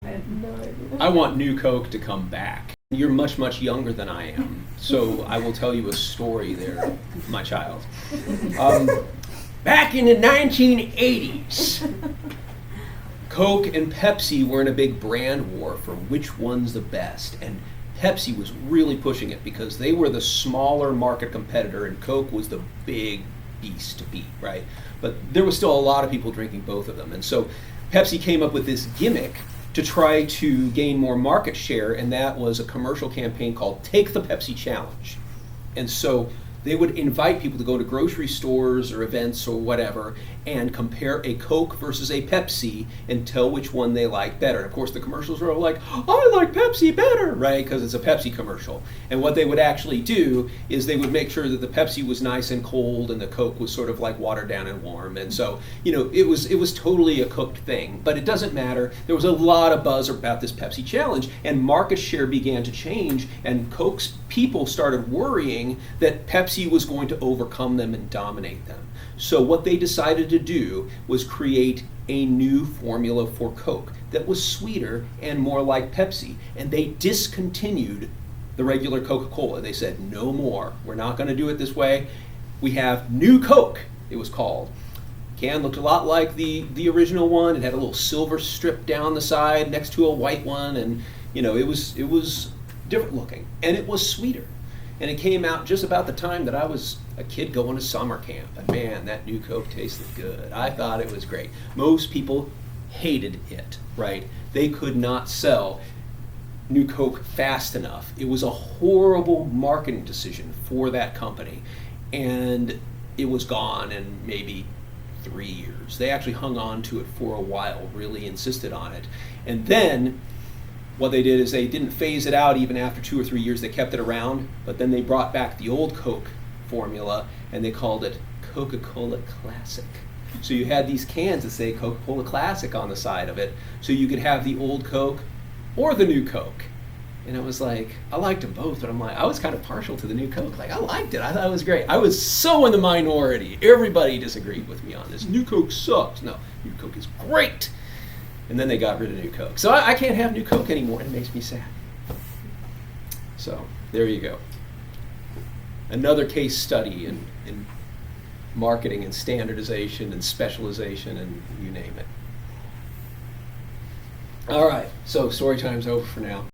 I had no idea. I want New Coke to come back. You're much, much younger than I am, so I will tell you a story there, my child. Back in the 1980s, Coke and Pepsi were in a big brand war for which one's the best, and Pepsi was really pushing it because they were the smaller market competitor and Coke was the big beast to beat, right? But there was still a lot of people drinking both of them, and so Pepsi came up with this gimmick to try to gain more market share, and that was a commercial campaign called Take the Pepsi Challenge. And so they would invite people to go to grocery stores or events or whatever and compare a Coke versus a Pepsi and tell which one they like better. Of course, the commercials were all like, I like Pepsi better, right? Because it's a Pepsi commercial. And what they would actually do is they would make sure that the Pepsi was nice and cold and the Coke was sort of like watered down and warm. And so, it was totally a cooked thing. But it doesn't matter. There was a lot of buzz about this Pepsi challenge, and market share began to change, and Coke's people started worrying that Pepsi was going to overcome them and dominate them. So what they decided to do was create a new formula for Coke that was sweeter and more like Pepsi. And they discontinued the regular Coca-Cola. They said, no more. We're not going to do it this way. We have New Coke, it was called. Can looked a lot like the original one. It had a little silver strip down the side next to a white one, and it was different looking, and it was sweeter. And it came out just about the time that I was a kid going to summer camp. And man, that New Coke tasted good. I thought it was great. Most people hated it, right? They could not sell New Coke fast enough. It was a horrible marketing decision for that company. And it was gone in maybe 3 years. They actually hung on to it for a while, really insisted on it. And then what they did is they didn't phase it out even after 2 or 3 years. They kept it around, but then they brought back the old Coke formula and they called it Coca-Cola Classic. So you had these cans that say Coca-Cola Classic on the side of it, so you could have the old Coke or the new Coke. And it was like, I liked them both, but I was kind of partial to the new Coke. Like, I liked it. I thought it was great. I was so in the minority. Everybody disagreed with me on this. New Coke sucks. No, new Coke is great. And then they got rid of New Coke. So I can't have New Coke anymore. It makes me sad. So there you go. Another case study in marketing and standardization and specialization and you name it. All right, so story time's over for now.